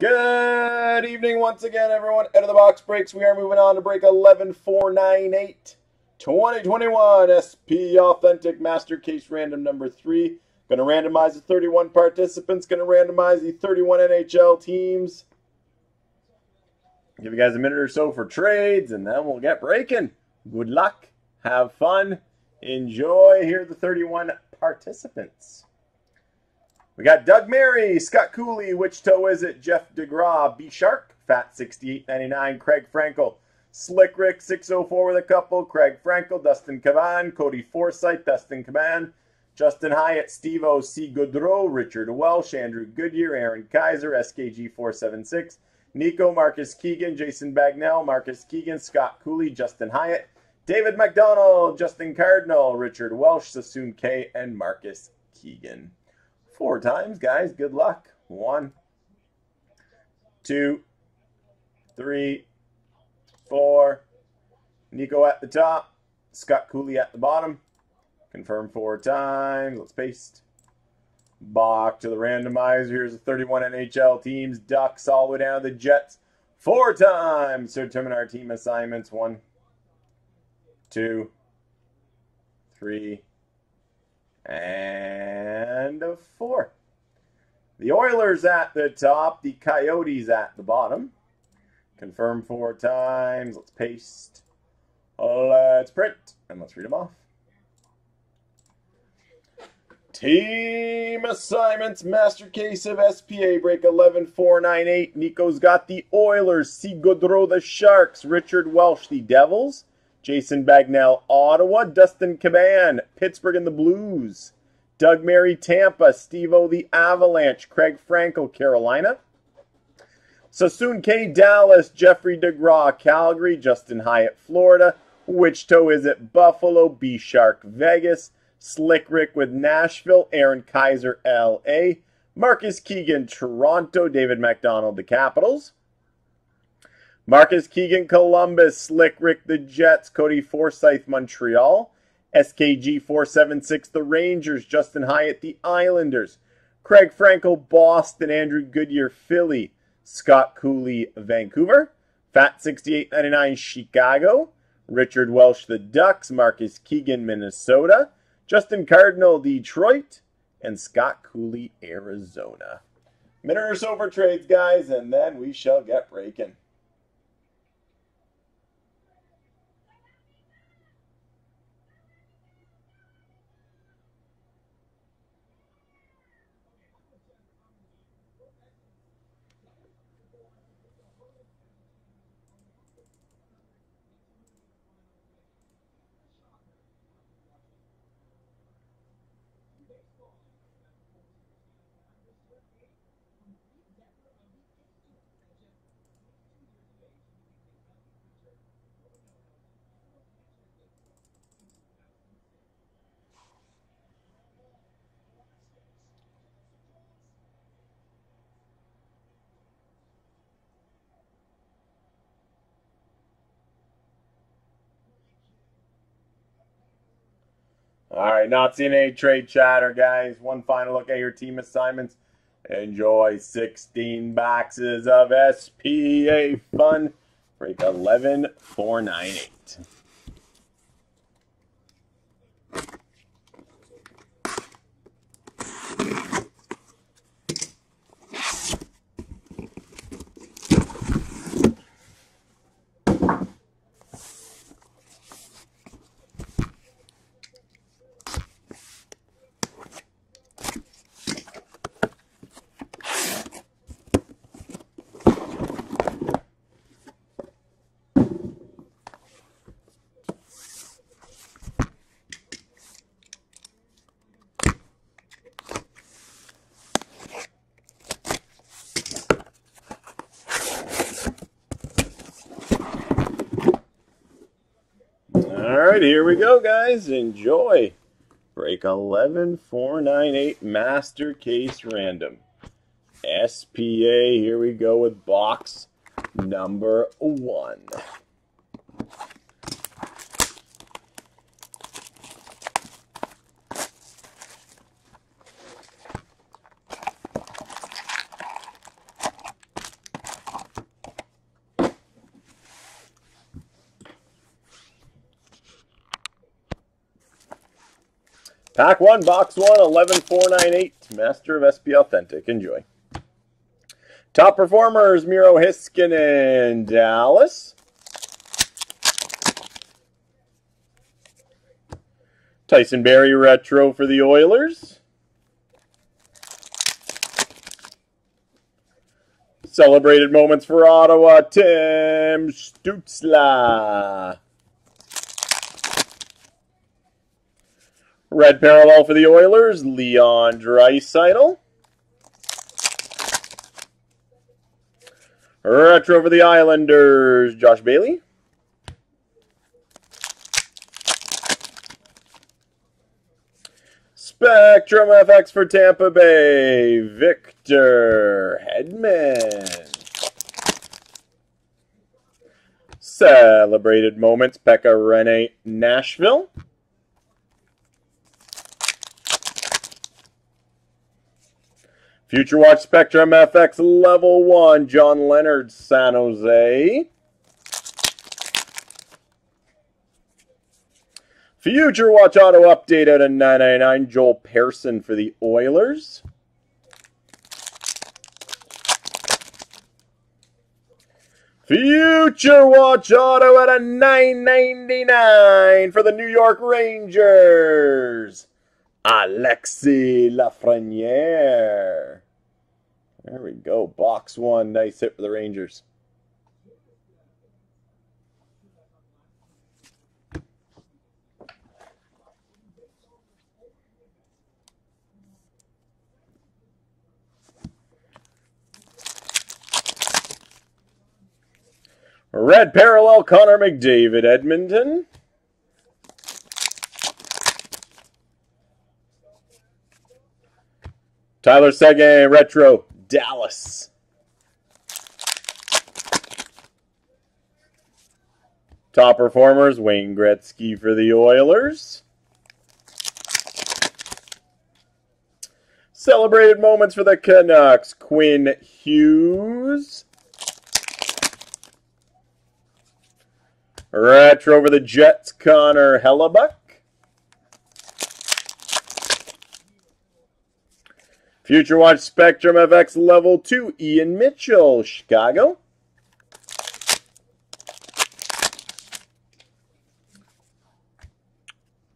Good evening once again, everyone. Out of the box breaks. We are moving on to break 11498 2021 SP Authentic Master Case Random number 3. Going to randomize the 31 participants. Going to randomize the 31 NHL teams. Give you guys a minute or so for trades, and then we'll get breaking. Good luck. Have fun. Enjoy. Here are the 31 participants. We got Doug Mary, Scott Cooley, Which Toe Is It, Jeff DeGraw, B Shark, Fat 6899, Craig Frankel, Slick Rick 604 with a couple, Craig Frankel, Dustin Cavan, Cody Forsyth, Dustin Cavan, Justin Hyatt, Steve-O, C. Goudreau, Richard Welsh, Andrew Goodyear, Aaron Kaiser, SKG 476, Nico, Marcus Keegan, Jason Bagnell, Marcus Keegan, Scott Cooley, Justin Hyatt, David McDonald, Justin Cardinal, Richard Welsh, Sassoon K, and Marcus Keegan. 4 times, guys. Good luck. 1, 2, 3, 4. Nico at the top. Scott Cooley at the bottom. Confirm 4 times. Let's paste. Back to the randomizer. Here's the 31 NHL teams. Ducks all the way down to the Jets. 4 times to determine our team assignments. 1, 2, 3, and 4. The Oilers at the top, the Coyotes at the bottom. Confirm 4 times. Let's paste. Let's print. And let's read them off. Team assignments, Master Case of SPA, break 11498. Nico's got the Oilers, C. Goudreau, the Sharks, Richard Welsh, the Devils, Jason Bagnell, Ottawa, Dustin Caban, Pittsburgh and the Blues, Doug Mary, Tampa, Steve-O, the Avalanche, Craig Frankel, Carolina, Sassoon K, Dallas, Jeffrey DeGraw, Calgary, Justin Hyatt, Florida, Which Toe Is It, Buffalo, B Shark, Vegas, Slick Rick with Nashville, Aaron Kaiser, LA, Marcus Keegan, Toronto, David McDonald, the Capitals, Marcus Keegan, Columbus, Slick Rick, the Jets, Cody Forsyth, Montreal, SKG 476, the Rangers, Justin Hyatt, the Islanders, Craig Frankel, Boston, Andrew Goodyear, Philly, Scott Cooley, Vancouver, Fat 6899, Chicago, Richard Welsh, the Ducks, Marcus Keegan, Minnesota, Justin Cardinal, Detroit, and Scott Cooley, Arizona. Minute or so for trades, guys, and then we shall get breaking. All right, not seeing any trade chatter, guys. One final look at your team assignments. Enjoy 16 boxes of SPA fun. Break 11498. All right, here we go, guys. Enjoy. Break 11498 Master Case Random. SPA, here we go with box number 1. Pack 1, Box 1, 11498. Master of SP Authentic. Enjoy. Top performers, Miro Heiskanen, Dallas. Tyson Barrie retro for the Oilers. Celebrated moments for Ottawa, Tim Stützle. Red parallel for the Oilers, Leon Draisaitl. Retro for the Islanders, Josh Bailey. Spectrum FX for Tampa Bay, Victor Hedman. Celebrated moments, Pekka Rinne, Nashville. Future Watch Spectrum FX Level 1, John Leonard, San Jose. Future Watch Auto Update out of 999, Joel Pearson for the Oilers. Future Watch Auto out of 999 for the New York Rangers, Alexis Lafreniere. There we go. Box 1. Nice hit for the Rangers. Red parallel, Connor McDavid, Edmonton. Tyler Seguin, retro, Dallas. Top performers, Wayne Gretzky for the Oilers. Celebrated moments for the Canucks, Quinn Hughes. Retro for the Jets, Connor Hellebuck. Future Watch Spectrum FX Level 2, Ian Mitchell, Chicago.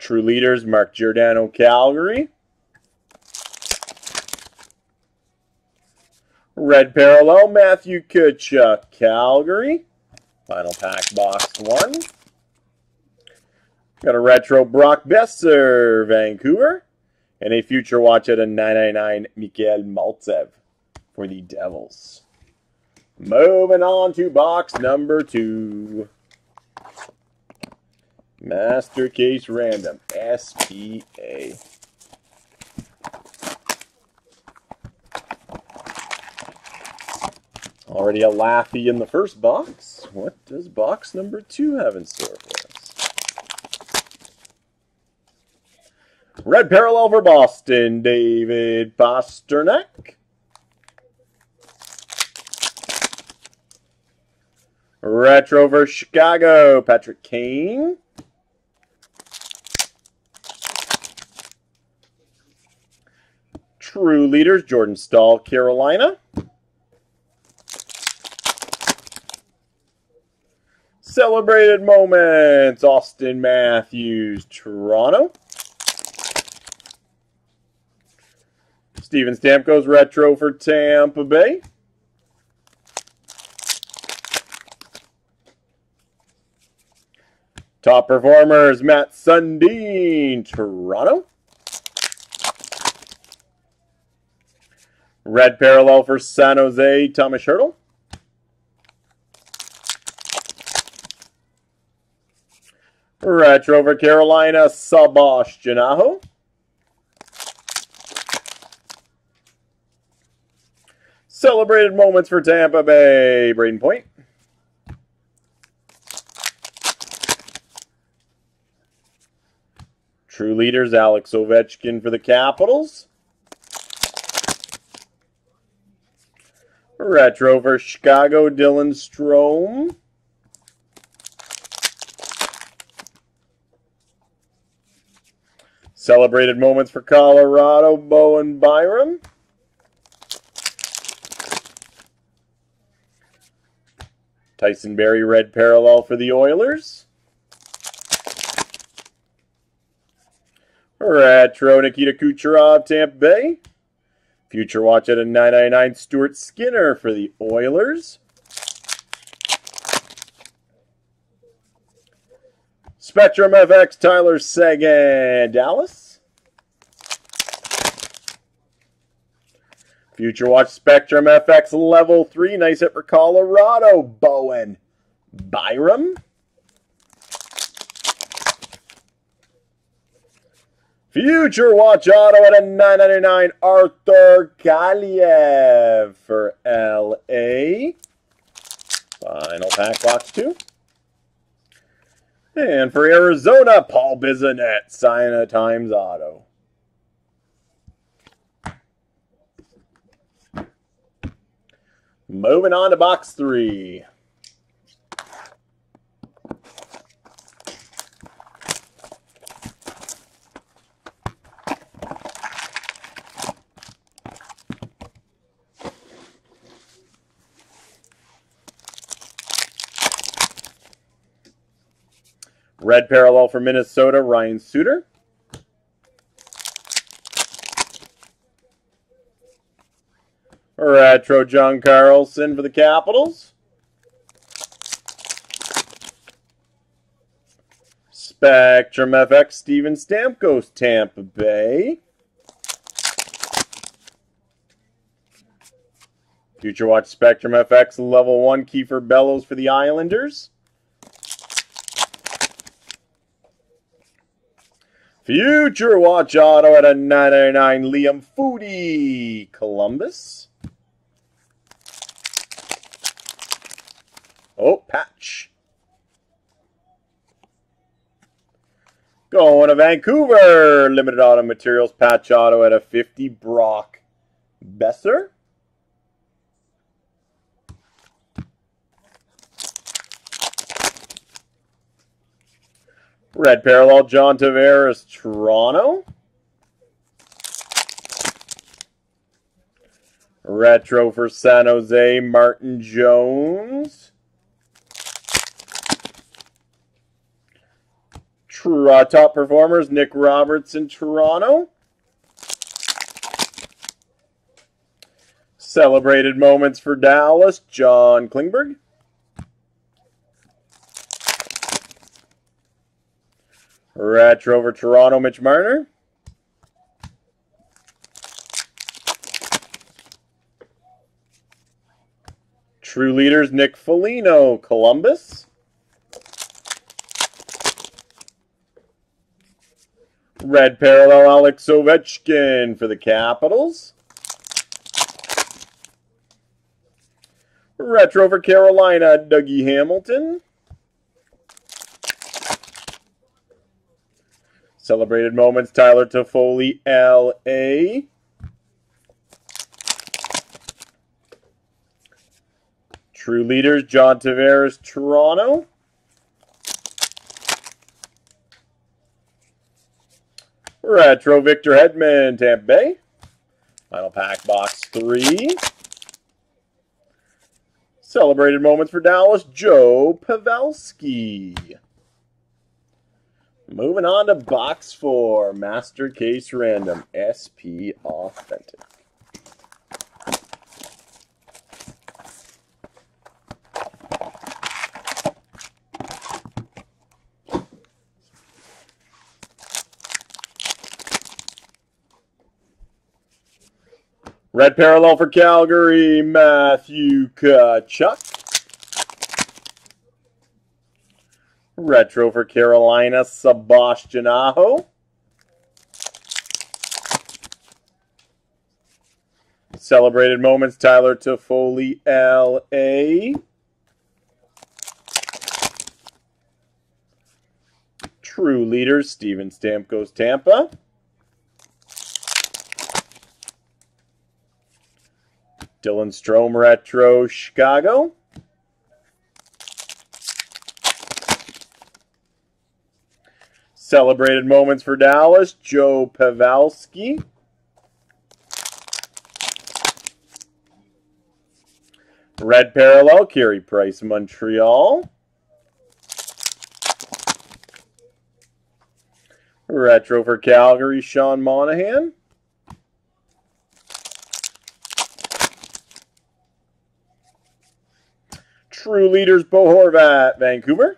True Leaders, Mark Giordano, Calgary. Red parallel, Matthew Tkachuk, Calgary. Final pack, box 1. Got a retro, Brock Besser, Vancouver. And a Future Watch at a 999, Mikhail Maltsev for the Devils. Moving on to box number 2. Master Case Random, SPA. Already a Laffy in the first box. What does box number 2 have in store for us? Red parallel for Boston, David Pastrnak. Retro for Chicago, Patrick Kane. True Leaders, Jordan Staal, Carolina. Celebrated moments, Austin Matthews, Toronto. Steven Stamkos, retro for Tampa Bay. Top performers, Matt Sundin, Toronto. Red parallel for San Jose, Thomas Hertl. Retro for Carolina, Sebastian Aho. Celebrated moments for Tampa Bay, Braden Point. True Leaders, Alex Ovechkin for the Capitals. Retro for Chicago, Dylan Strome. Celebrated moments for Colorado, Bowen Byram. Tyson Barrie red parallel for the Oilers. Retro Nikita Kucherov, Tampa Bay. Future watch at a 999 Stuart Skinner for the Oilers. Spectrum FX Tyler Seguin, Dallas. Future watch Spectrum FX level 3. Nice hit for Colorado, Bowen Byram. Future watch auto at a 999 Arthur Kaliev for LA. Final pack box 2. And for Arizona, Paul Bissonnette, sign a times auto. Moving on to box 3. Red parallel for Minnesota, Ryan Suter. Retro John Carlson for the Capitals. Spectrum FX Steven Stamkos, Tampa Bay. Future watch Spectrum FX level 1 Kiefer Bellows for the Islanders. Future watch auto at a 999 Liam Foudy, Columbus. Oh, patch. Going to Vancouver, limited auto materials patch auto at a 50 Brock Besser. Red parallel, John Tavares, Toronto. Retro for San Jose, Martin Jones. Top performers, Nick Robertson, Toronto. Celebrated moments for Dallas, John Klingberg. Retro for Toronto, Mitch Marner. True Leaders, Nick Foligno, Columbus. Red parallel, Alex Ovechkin for the Capitals. Retro for Carolina, Dougie Hamilton. Celebrated moments, Tyler Toffoli, LA. True Leaders, John Tavares, Toronto. Retro Victor Hedman, Tampa Bay. Final pack box 3. Celebrated moments for Dallas, Joe Pavelski. Moving on to box 4, Master Case Random, SP Authentic. Red parallel for Calgary, Matthew Tkachuk. Retro for Carolina, Sebastian Aho. Celebrated moments, Tyler Toffoli, LA. True Leaders, Steven Stamkos, Tampa. Dylan Strome, Retro, Chicago. Celebrated moments for Dallas, Joe Pavelski. Red parallel, Carey Price, Montreal. Retro for Calgary, Sean Monahan. True Leaders, Bo Horvat, Vancouver.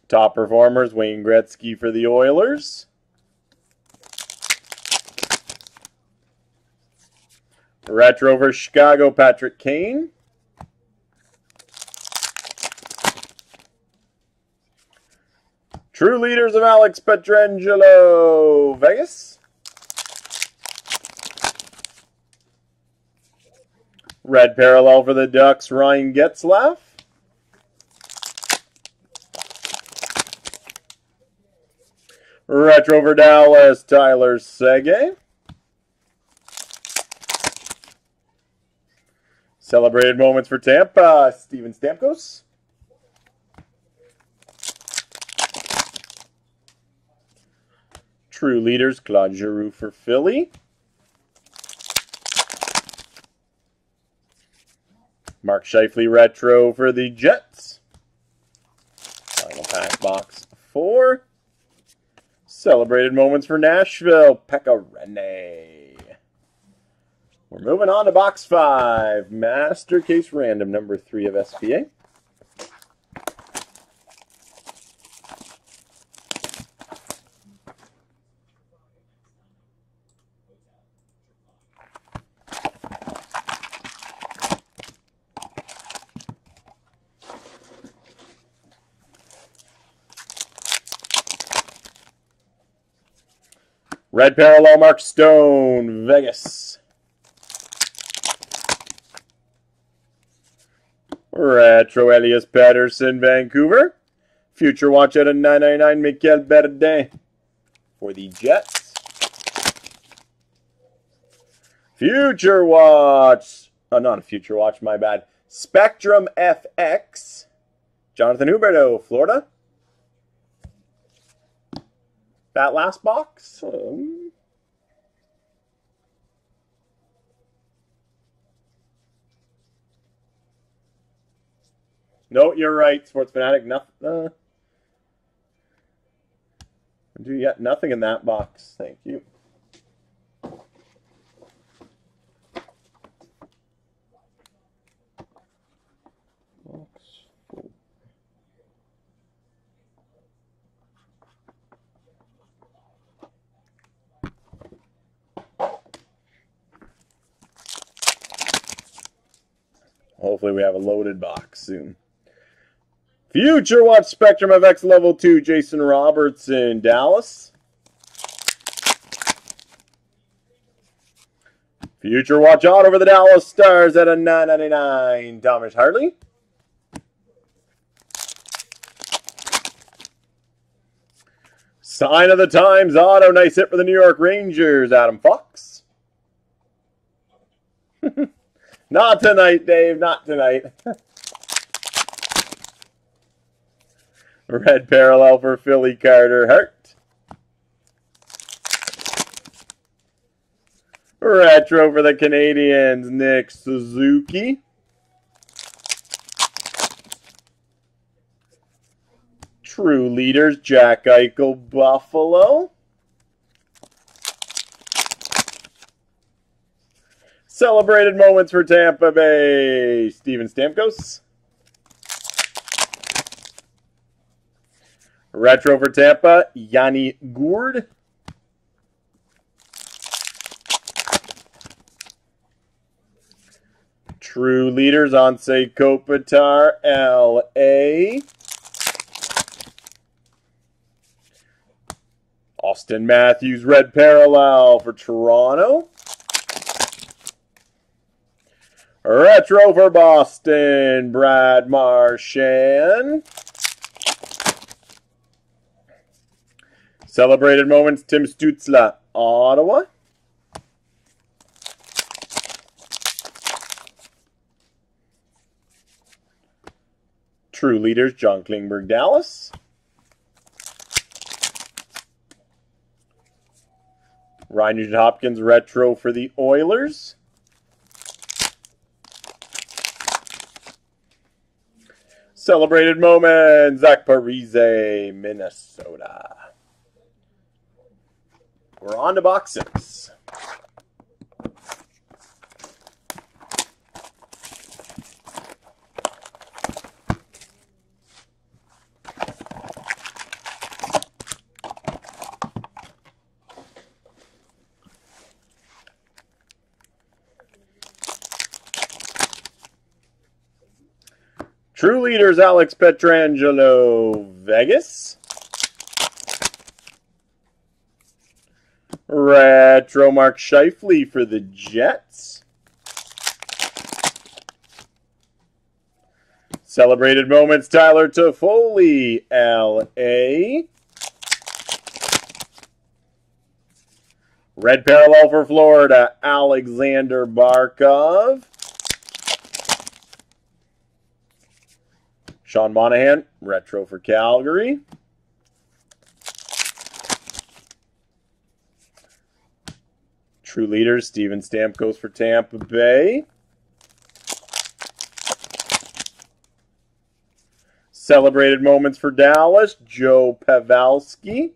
Top Performers, Wayne Gretzky for the Oilers. Retro for Chicago, Patrick Kane. True Leaders of Alex Pietrangelo, Vegas. Red parallel for the Ducks, Ryan Getzlaf. Retro for Dallas, Tyler Seguin. Celebrated moments for Tampa, Steven Stamkos. True Leaders, Claude Giroux for Philly. Mark Scheifele retro for the Jets. Final pack box 4. Celebrated moments for Nashville, Pekka Rinne. We're moving on to box 5. Master Case Random, number 3 of SPA. Red parallel, Mark Stone, Vegas. Retro Elias Pettersson, Vancouver. Future Watch out of 999, Mikel Berdin for the Jets. Future Watch. Oh, not a Future Watch, my bad. Spectrum FX. Jonathan Huberdeau, Florida. That last box. No, you're right, Sports Fanatic. Nothing. Do yet nothing in that box. Thank you. Hopefully we have a loaded box soon. Future Watch Spectrum FX Level 2, Jason Robertson, Dallas. Future Watch Auto for the Dallas Stars at a $9.99, Thomas Hartley. Sign of the Times Auto, nice hit for the New York Rangers, Adam Fox. Not tonight, Dave, not tonight. Red parallel for Philly, Carter Hart. Retro for the Canadiens, Nick Suzuki. True Leaders, Jack Eichel, Buffalo. Celebrated moments for Tampa Bay, Steven Stamkos. Retro for Tampa, Yanni Gourde. True Leaders, Anse Kopitar, LA. Austin Matthews, red parallel for Toronto. Retro for Boston, Brad Marchand. Celebrated moments, Tim Stützle, Ottawa. True Leaders, John Klingberg, Dallas. Ryan Nugent-Hopkins retro for the Oilers. Celebrated Moments, Zach Parise, Minnesota. We're on to box 6. True Leaders, Alex Pietrangelo, Vegas. Retro Mark Scheifele for the Jets. Celebrated Moments, Tyler Toffoli, LA. Red Parallel for Florida, Alexander Barkov. Sean Monahan, retro for Calgary. True Leaders, Steven Stamkos for Tampa Bay. Celebrated Moments for Dallas, Joe Pavelski.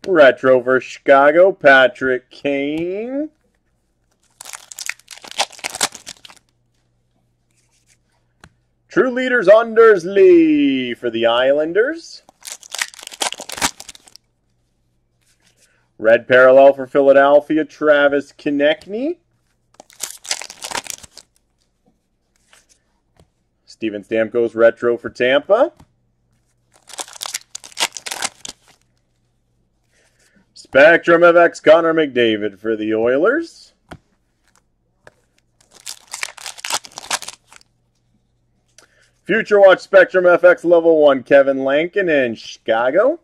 Retro for Chicago, Patrick Kane. True Leaders, Undersley for the Islanders. Red Parallel for Philadelphia, Travis Konechny. Steven Stamkos retro for Tampa. Spectrum FX, Connor McDavid for the Oilers. Future Watch Spectrum FX Level 1, Kevin Lankin in Chicago.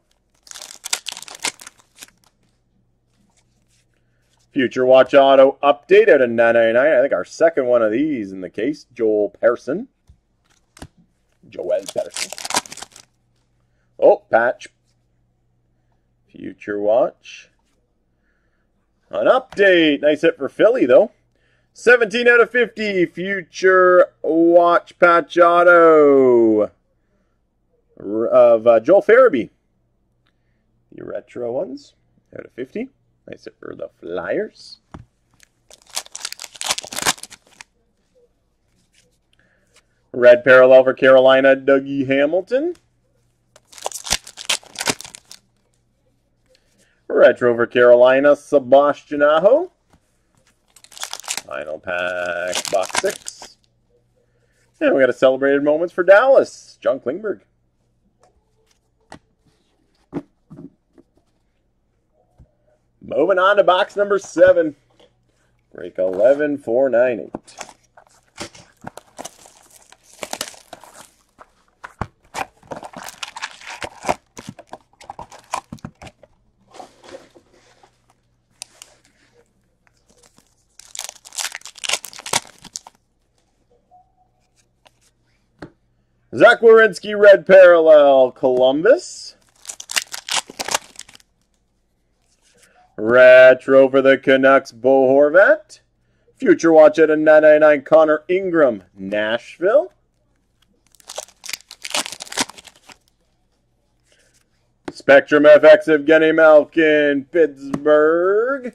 Future Watch Auto Update out of 999. I think our second one of these in the case. Joel Persson. Oh, patch. Future Watch. An update. Nice hit for Philly, though. 17 out of 50. Future Watch Patch Auto of Joel Farabee. The retro ones out of 50. Nice hit for the Flyers. Red Parallel for Carolina, Dougie Hamilton. Retro for Carolina, Sebastian Aho. Final pack, box 6. And we got a Celebrated Moments for Dallas, John Klingberg. Moving on to box number 7. Break 11498. Zach Werenski, Red Parallel, Columbus. Retro for the Canucks, Bo Horvat. Future Watch at a 999, Connor Ingram, Nashville. Spectrum FX, Evgeny Malkin, Pittsburgh.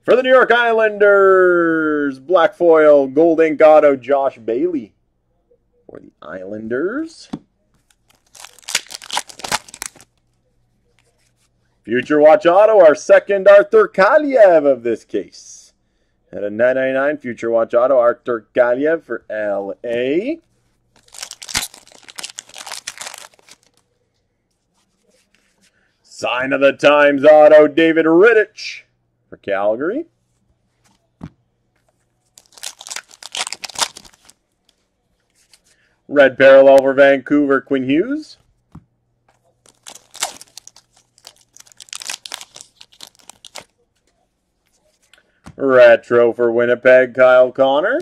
For the New York Islanders, Black Foil, Gold Ink Auto, Josh Bailey. For the Islanders. Future Watch Auto, our second Arthur Kaliev of this case. At a 999, Future Watch Auto, Arthur Kaliev for LA. Sign of the Times Auto, David Rittich for Calgary. Red Parallel for Vancouver, Quinn Hughes. Retro for Winnipeg, Kyle Connor.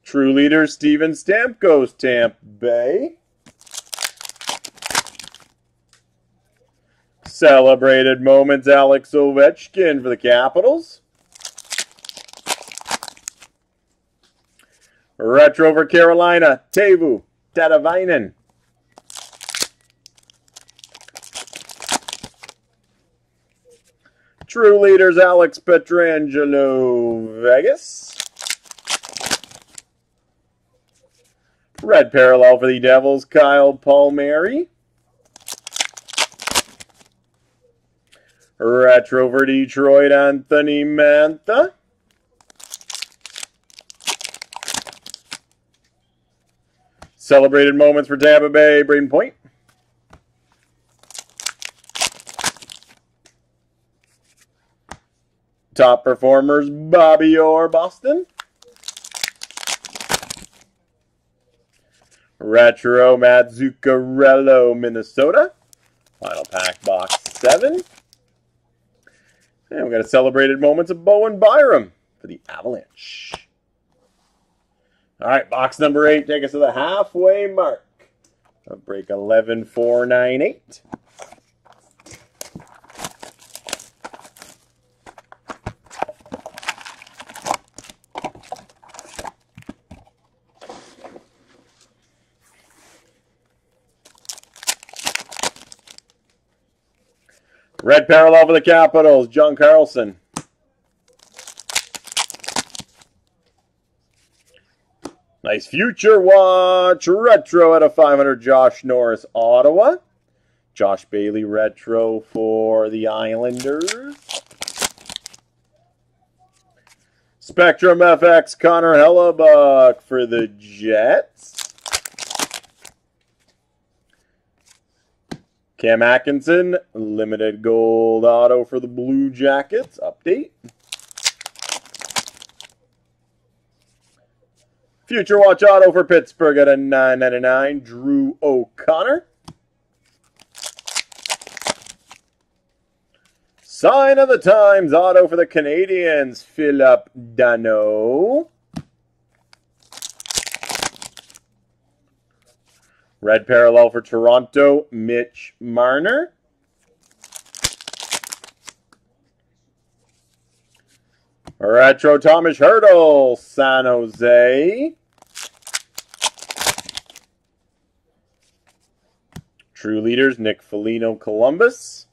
True Leader, Steven Stamkos, Tampa Bay. Celebrated Moments, Alex Ovechkin for the Capitals. Retro for Carolina, Teuvo Teravainen. True Leaders, Alex Pietrangelo, Vegas. Red Parallel for the Devils, Kyle Palmieri. Retro for Detroit, Anthony Mantha. Celebrated Moments for Tampa Bay, Braden Point. Top Performers, Bobby Orr, Boston. Retro, Matt Zuccarello, Minnesota. Final pack, box 7. And we got a Celebrated Moments of Bowen Byram for the Avalanche. All right, box number 8, take us to the halfway mark of break 11498. Red Parallel for the Capitals, John Carlson. Nice Future Watch Retro out of 500, Josh Norris, Ottawa. Josh Bailey Retro for the Islanders. Spectrum FX, Connor Hellebuck for the Jets. Cam Atkinson, limited gold auto for the Blue Jackets. Update. Future Watch auto for Pittsburgh at a $9.99. Drew O'Connor. Sign of the Times auto for the Canadians. Philip Dano. Red Parallel for Toronto, Mitch Marner. Retro Thomas Hertl, San Jose. True Leaders, Nick Foligno, Columbus.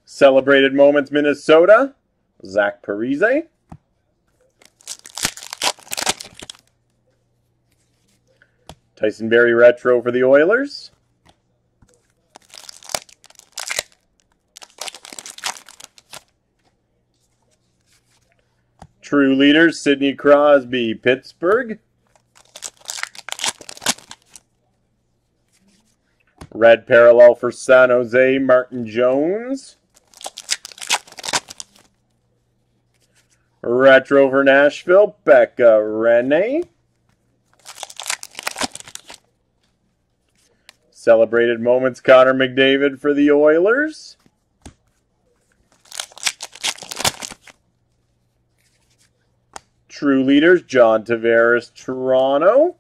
Celebrated Moments, Minnesota, Zach Parise. Tyson Barrie Retro for the Oilers. True Leaders, Sidney Crosby, Pittsburgh. Red Parallel for San Jose, Martin Jones. Retro for Nashville, Becca Rene. Celebrated Moments, Connor McDavid for the Oilers. True Leaders, John Tavares, Toronto.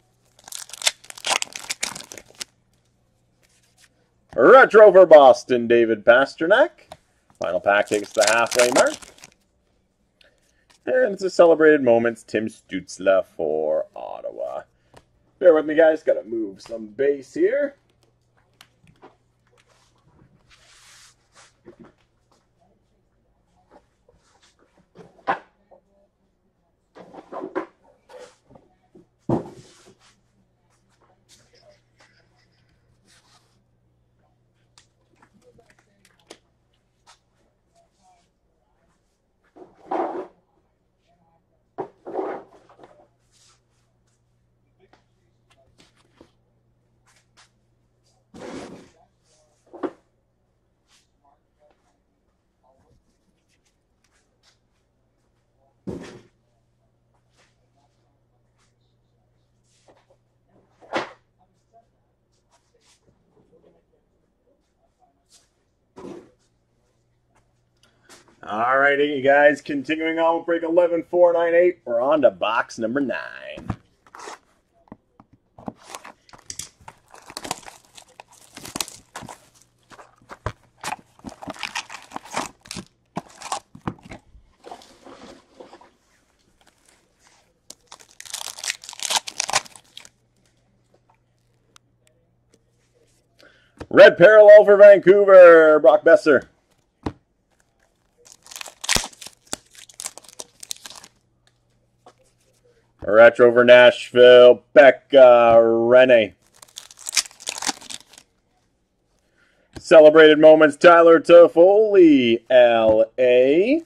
Retro for Boston, David Pasternak. Final pack takes the halfway mark. And it's a Celebrated Moments, Tim Stützle for Ottawa. Bear with me, guys. Got to move some base here. All righty, you guys. Continuing on with break 11498. We're on to box number 9. Red parallel for Vancouver, Brock Besser. Retro for Nashville, Becca Rene. Celebrated Moments, Tyler Toffoli, LA.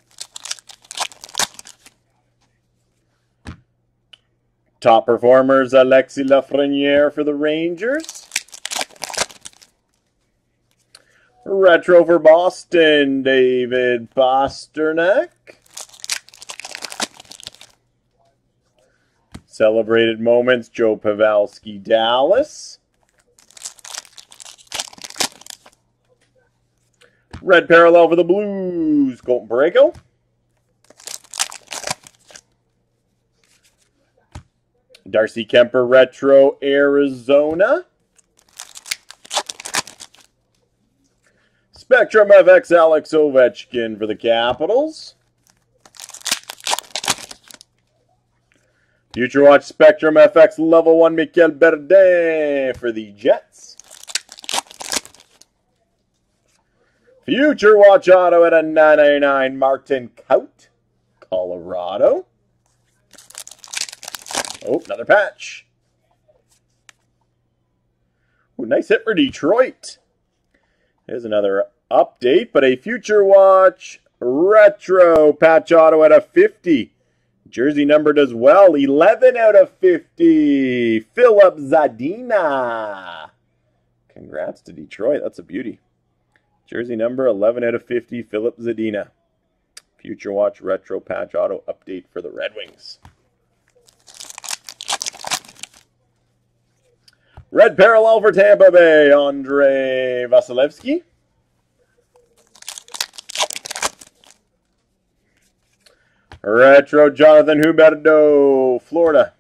Top Performers, Alexis Lafreniere for the Rangers. Retro for Boston, David Pastrnak. Celebrated Moments, Joe Pavelski, Dallas. Red parallel for the Blues, Colton Parayko. Darcy Kemper Retro, Arizona. Spectrum FX, Alex Ovechkin for the Capitals. Future Watch Spectrum FX Level 1, Mikel Berdin for the Jets. Future Watch Auto at a 999, Martin Kaut, Colorado. Oh, another patch. Ooh, nice hit for Detroit. Here's another update, but a Future Watch Retro patch auto at a 50. Jersey numbered as well, 11 out of 50. Philip Zadina. Congrats to Detroit. That's a beauty. Jersey number 11 out of 50, Philip Zadina. Future Watch Retro patch auto update for the Red Wings. Red parallel for Tampa Bay, Andrei Vasilevsky. Retro Jonathan Huberdeau, Florida.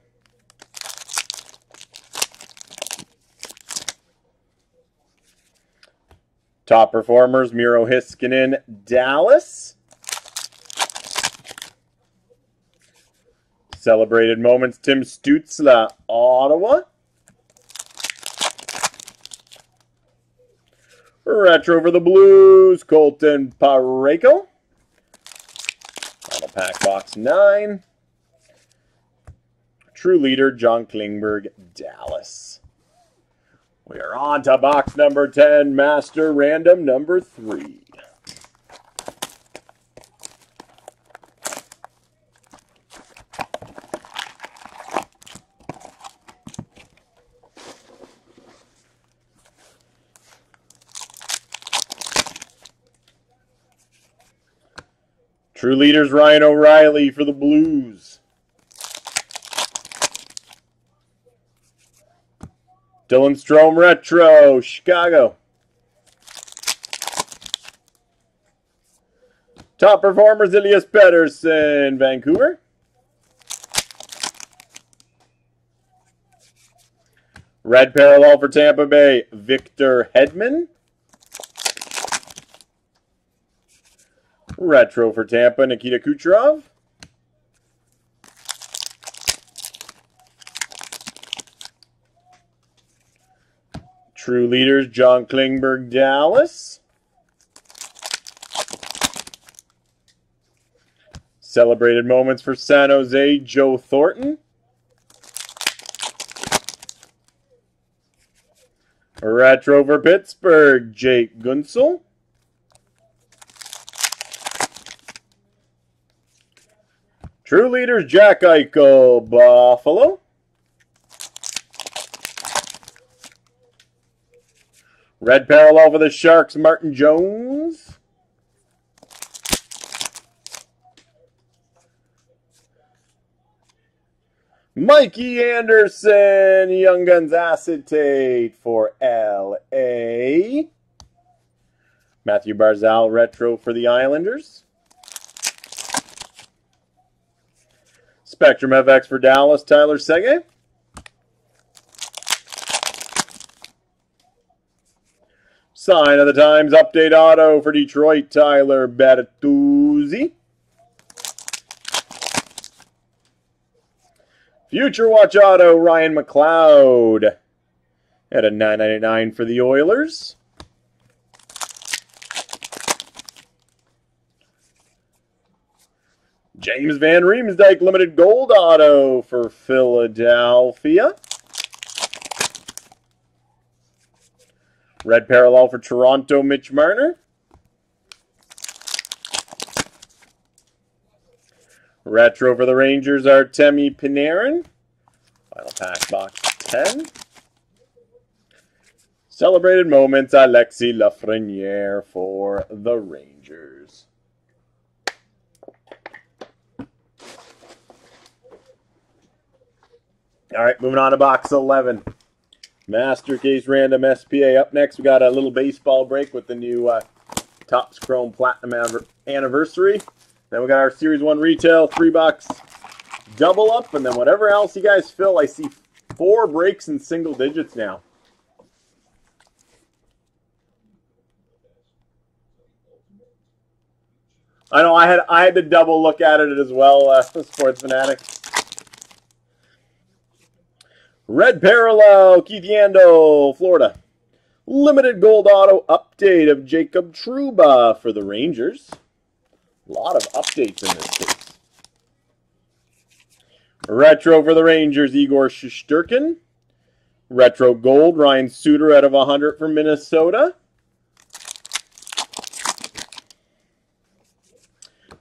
Top Performers, Miro Heiskanen, Dallas. Celebrated Moments, Tim Stützle, Ottawa. Retro for the Blues, Colton Parayko. Final pack box 9. True Leader, John Klingberg, Dallas. We are on to box number 10, Master Random number 3. True Leaders, Ryan O'Reilly for the Blues. Dylan Strome Retro, Chicago. Top Performers, Elias Pettersson, Vancouver. Red parallel for Tampa Bay, Victor Hedman. Retro for Tampa, Nikita Kucherov. True Leaders, John Klingberg, Dallas. Celebrated Moments for San Jose, Joe Thornton. Retro for Pittsburgh, Jake Gunsel. True Leaders, Jack Eichel, Buffalo. Red parallel for the Sharks, Martin Jones. Mikey Anderson, Young Guns Acetate for LA. Matthew Barzal, Retro for the Islanders. Spectrum FX for Dallas, Tyler Seguin. Sign of the Times Update Auto for Detroit, Tyler Bertuzzi. Future Watch Auto, Ryan McLeod at a $9.99 for the Oilers. James Van Riemsdyk Limited Gold Auto for Philadelphia. Red Parallel for Toronto, Mitch Marner. Retro for the Rangers, Artemi Panarin. Final pack, box 10. Celebrated Moments, Alexis Lafreniere for the Rangers. All right, moving on to box 11. Master Case Random SPA. Up next, we got a little baseball break with the new Topps Chrome Platinum Anniversary. Then we got our Series 1 Retail, $3 double up, and then whatever else you guys fill. I see 4 breaks in single digits now. I know I had to double look at it as well, Sports Fanatic. Red Parallel, Keith Yandel, Florida. Limited Gold Auto update of Jacob Trouba for the Rangers. A lot of updates in this case. Retro for the Rangers, Igor Shesterkin. Retro Gold, Ryan Suter out of 100 for Minnesota.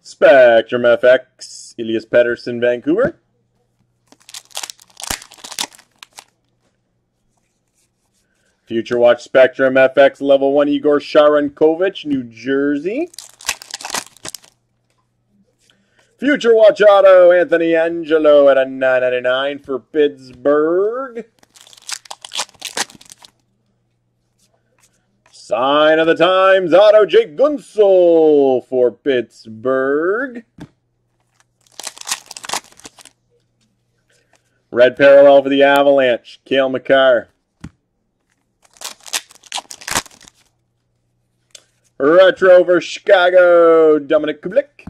Spectrum FX, Elias Pettersson, Vancouver. Future Watch Spectrum FX Level 1, Igor Sharankovich, New Jersey. Future Watch Auto, Anthony Angelo at a $9.99 for Pittsburgh. Sign of the Times Auto, Jake Gunsel for Pittsburgh. Red Parallel for the Avalanche, Cale Makar. Retro for Chicago, Dominic Kublik.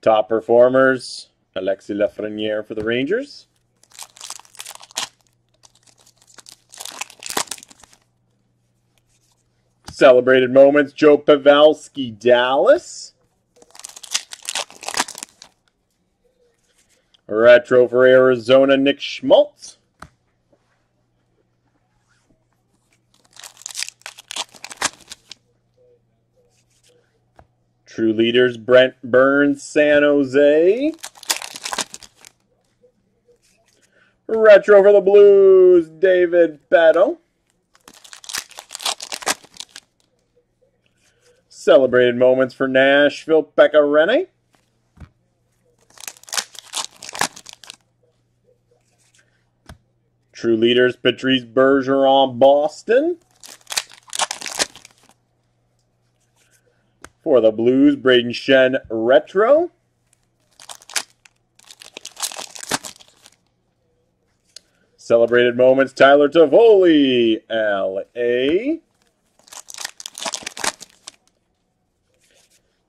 Top Performers, Alexis Lafreniere for the Rangers. Celebrated Moments, Joe Pavelski, Dallas. Retro for Arizona, Nick Schmaltz. True Leaders, Brent Burns, San Jose. Retro for the Blues, David Batto. Celebrated Moments for Nashville, Pekka Rinne. True Leaders, Patrice Bergeron, Boston. For the Blues, Braden Shen, Retro. Celebrated Moments, Tyler Toffoli, LA.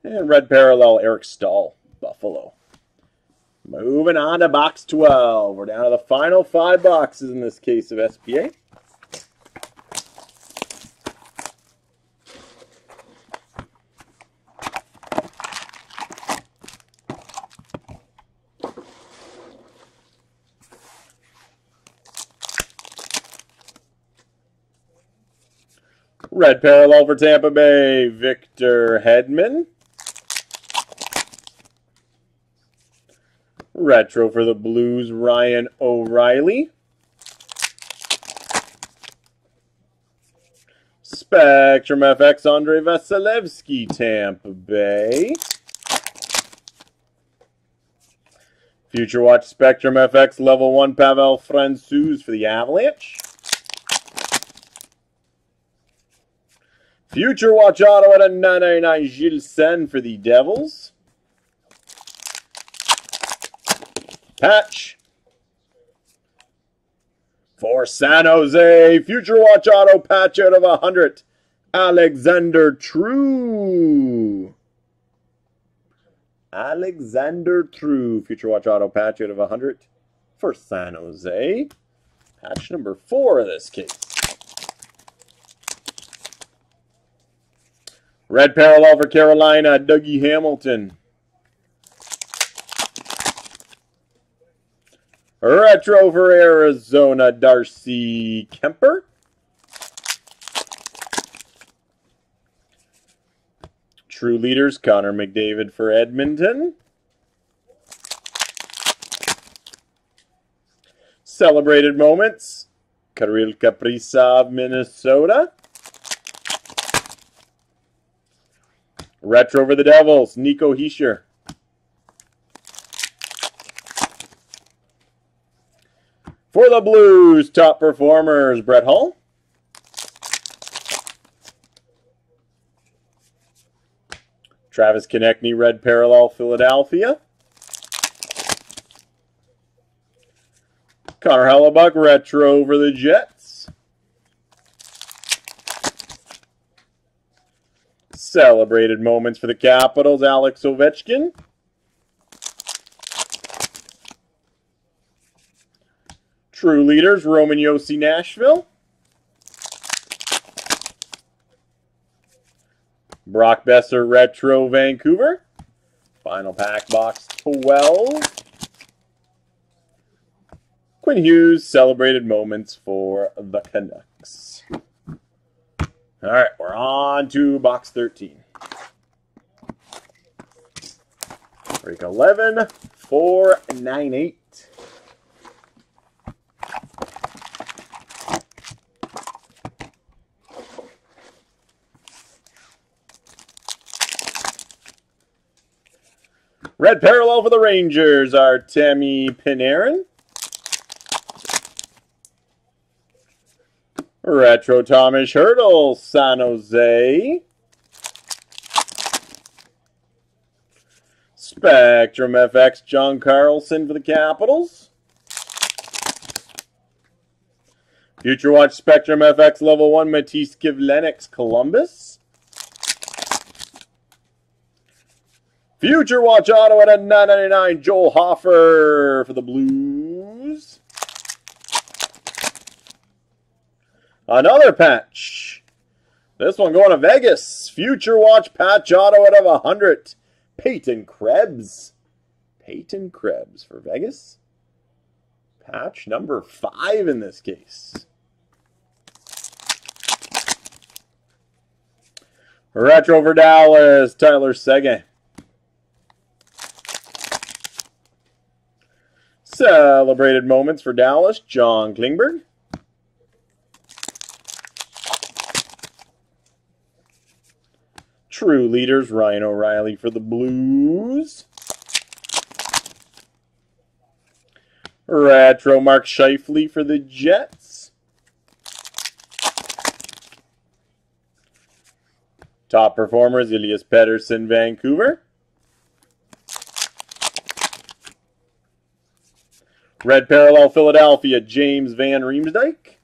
And Red Parallel, Eric Stahl, Buffalo. Moving on to box 12. We're down to the final 5 boxes in this case of SPA. Red Parallel for Tampa Bay, Victor Hedman. Retro for the Blues, Ryan O'Reilly. Spectrum FX, Andrei Vasilevsky, Tampa Bay. Future Watch Spectrum FX Level 1, Pavel Francouz for the Avalanche. Future Watch Auto at a 999 Gilles Sen for the Devils. Patch. For San Jose, Future Watch Auto patch out of 100. Alexander True. Alexander True. Future Watch Auto patch out of 100 for San Jose. Patch number 4 of this case. Red parallel for Carolina, Dougie Hamilton. Retro for Arizona, Darcy Kemper. True Leaders, Connor McDavid for Edmonton. Celebrated Moments, Kirill Kaprizov, Minnesota. Retro for the Devils, Nico Hischier. For the Blues, Top Performers, Brett Hull. Travis Konechny, Red Parallel, Philadelphia. Connor Hellebuck, Retro for the Jets. Celebrated Moments for the Capitals, Alex Ovechkin. True Leaders, Roman Josi, Nashville. Brock Besser, Retro, Vancouver. Final pack, box 12. Quinn Hughes, Celebrated Moments for the Canucks. All right, we're on to box 13. Break 11, 498. Red parallel for the Rangers, Artemi Panarin. Retro Thomas Hertl, San Jose. Spectrum FX, John Carlson for the Capitals. Future Watch Spectrum FX Level 1, Matisse Kivlenieks, Columbus. Future Watch Auto at a 999, Joel Hofer for the Blues. Another patch. This one going to Vegas. Future Watch Patch Auto out of 100, Peyton Krebs. Peyton Krebs for Vegas. Patch number 5 in this case. Retro for Dallas, Tyler Seguin. Celebrated Moments for Dallas, John Klingberg. True Leaders, Ryan O'Reilly for the Blues. Retro Mark Scheifele for the Jets. Top Performers, Elias Pettersson, Vancouver. Red Parallel, Philadelphia, James Van Riemsdyk.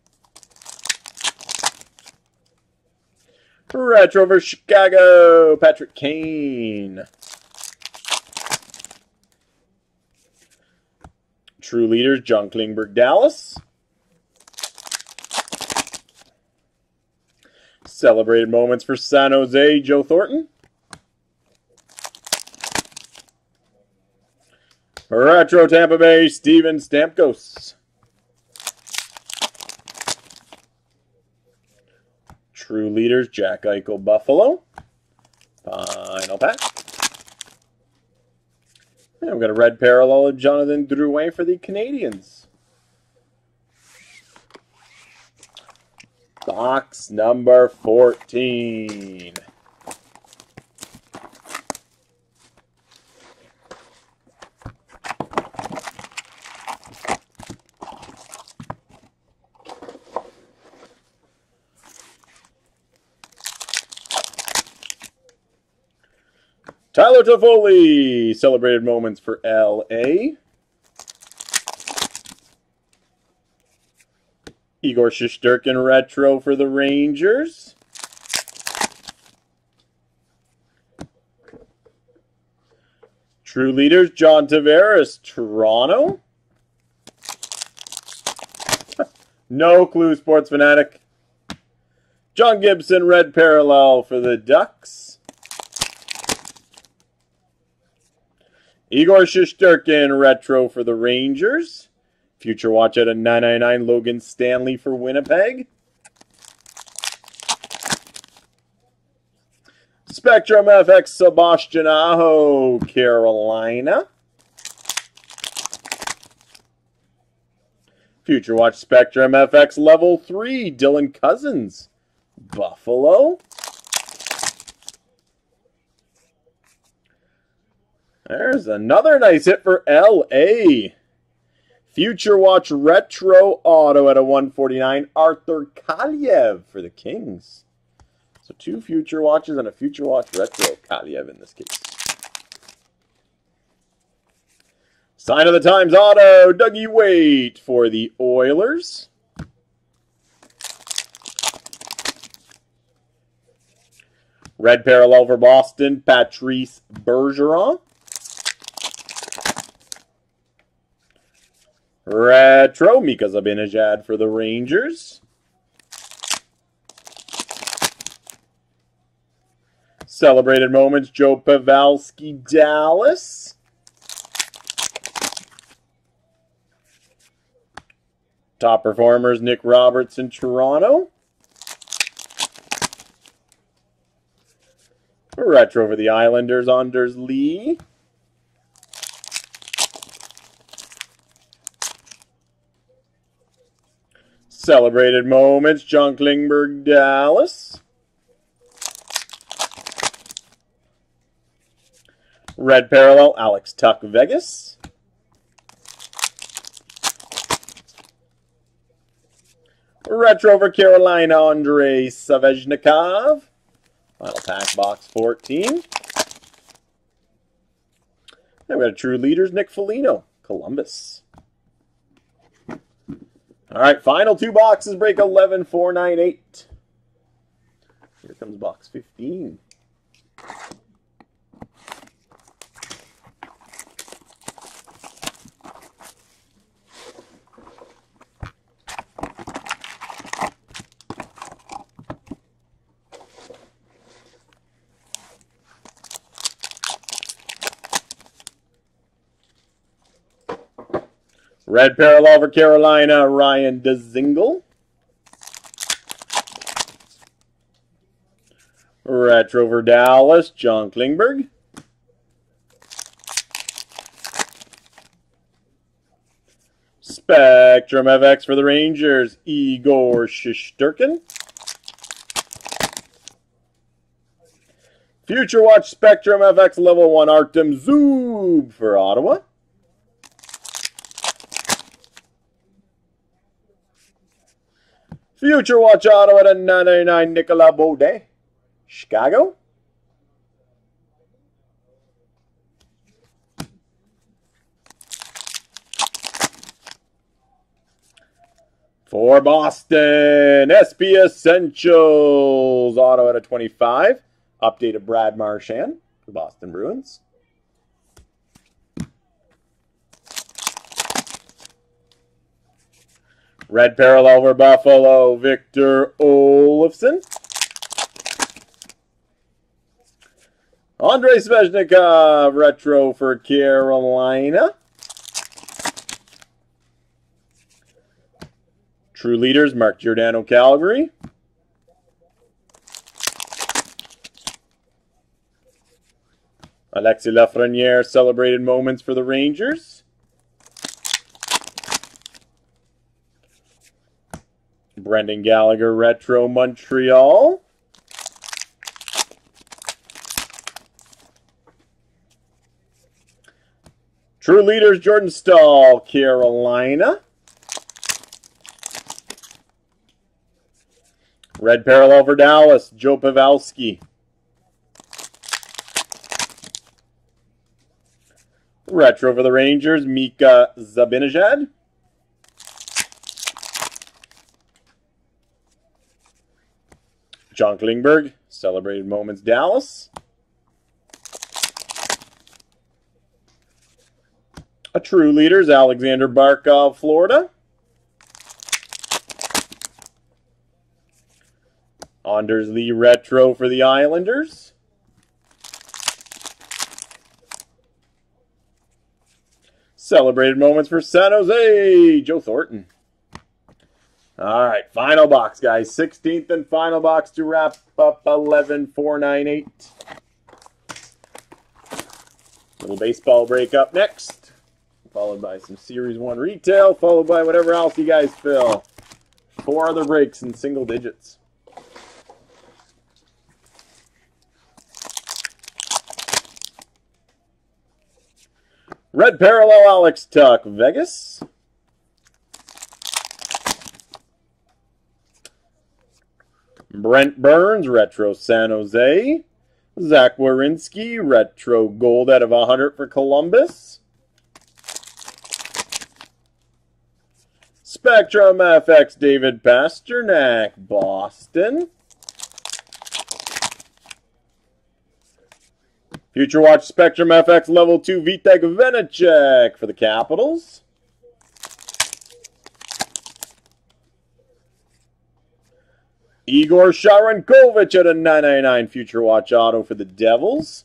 Retro for Chicago, Patrick Kane. True Leaders, John Klingberg, Dallas. Celebrated Moments for San Jose, Joe Thornton. Retro Tampa Bay, Steven Stamkos. True Leaders, Jack Eichel, Buffalo. Final pack. And we've got a red parallel of Jonathan Drouin for the Canadiens. Box number 14. Tyler Toffoli, celebrated moments for LA. Igor Shesterkin, retro for the Rangers. True Leaders, John Tavares, Toronto. No clue, Sports Fanatic. John Gibson, red parallel for the Ducks. Igor Shesterkin, retro for the Rangers. Future Watch at a 999, Logan Stanley for Winnipeg. Spectrum FX, Sebastian Aho, Carolina. Future Watch Spectrum FX Level 3, Dylan Cousins, Buffalo. There's another nice hit for LA. Future Watch Retro Auto at a 149, Arthur Kaliev for the Kings. So 2 Future Watches and a Future Watch Retro Kaliev in this case. Sign of the Times Auto, Dougie Waite for the Oilers. Red parallel for Boston, Patrice Bergeron. Retro, Mika Zibanejad for the Rangers. Celebrated moments, Joe Pavelski, Dallas. Top performers, Nick Robertson, Toronto. Retro for the Islanders, Anders Lee. Celebrated moments, John Klingberg, Dallas. Red parallel, Alex Tuck, Vegas. Retro for Carolina, Andrei Savechnikov. Final pack, box 14. Then we got a True Leaders, Nick Foligno, Columbus. All right, final 2 boxes, break 11498. Here comes box 15. Red parallel for Carolina, Ryan Dzingel. Retro for Dallas, John Klingberg. Spectrum FX for the Rangers, Igor Shesterkin. Future Watch Spectrum FX Level 1, Artem Zub for Ottawa. Future Watch Auto at a 999, Nicolas Beaudin, Chicago. For Boston, SP Essentials, Auto at a 25. Updated Brad Marchand, the Boston Bruins. Red parallel for Buffalo, Victor Olofsson. Andrei Svechnikov, retro for Carolina. True Leaders, Mark Giordano, Calgary. Alexis Lafreniere, celebrated moments for the Rangers. Brendan Gallagher, retro, Montreal. True Leaders, Jordan Staal, Carolina. Red parallel for Dallas, Joe Pavelski. Retro for the Rangers, Mika Zibanejad. John Klingberg, Celebrated Moments, Dallas. A True Leaders, Alexander Barkov, Florida. Anders Lee Retro for the Islanders. Celebrated Moments for San Jose, Joe Thornton. All right, final box, guys. 16th and final box to wrap up 11,498. Little baseball break up next, followed by some Series 1 retail, followed by whatever else you guys fill. 4 other breaks in single digits. Red Parallel, Alex Tuck, Vegas. Brent Burns, Retro, San Jose. Zach Werenski, Retro Gold out of 100 for Columbus. Spectrum FX, David Pasternak, Boston. Future Watch Spectrum FX Level 2, Vitek Vanacek for the Capitals. Igor Sharankovich at a 999 Future Watch Auto for the Devils.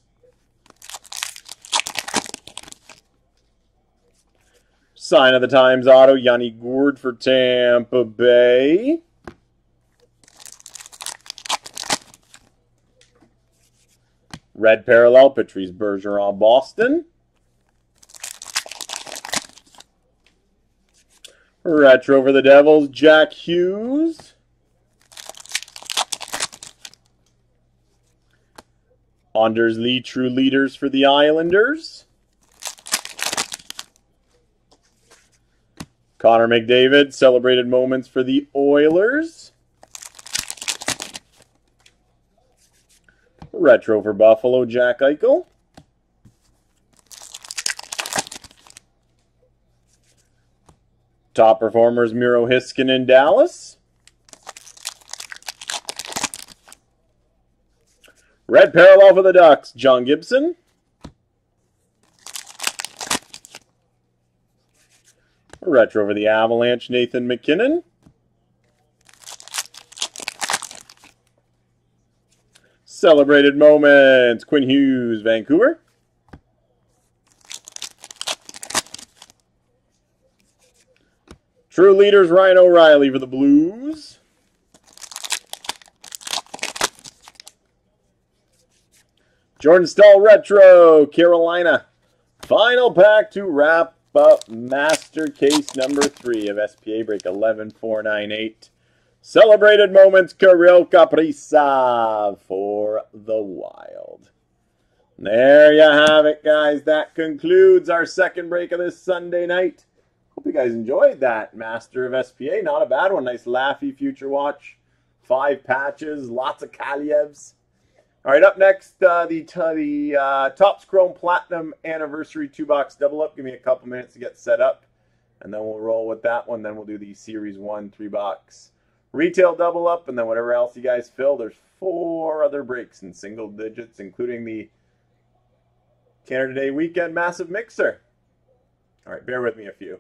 Sign of the Times Auto, Yanni Gourde for Tampa Bay. Red Parallel, Patrice Bergeron, Boston. Retro for the Devils, Jack Hughes. Anders Lee, True Leaders for the Islanders. Connor McDavid, Celebrated Moments for the Oilers. Retro for Buffalo, Jack Eichel. Top Performers, Miro Heiskanen, Dallas. Red Parallel for the Ducks, John Gibson. Retro for the Avalanche, Nathan McKinnon. Celebrated Moments, Quinn Hughes, Vancouver. True Leaders, Ryan O'Reilly for the Blues. Jordan Staal Retro, Carolina. Final pack to wrap up Master Case number 3 of SPA Break 11498. Celebrated Moments, Kirill Kaprizov for the Wild. There you have it, guys. That concludes our second break of this Sunday night. Hope you guys enjoyed that Master of SPA. Not a bad one. Nice laughy Future Watch. 5 patches, lots of Kalyevs. All right, up next, the Topps Chrome Platinum Anniversary 2-box double up. Give me a couple minutes to get set up, and then we'll roll with that one. Then we'll do the Series 1 3-box retail double up, and then whatever else you guys fill. There's 4 other breaks in single digits, including the Canada Day Weekend Massive Mixer. All right, bear with me a few.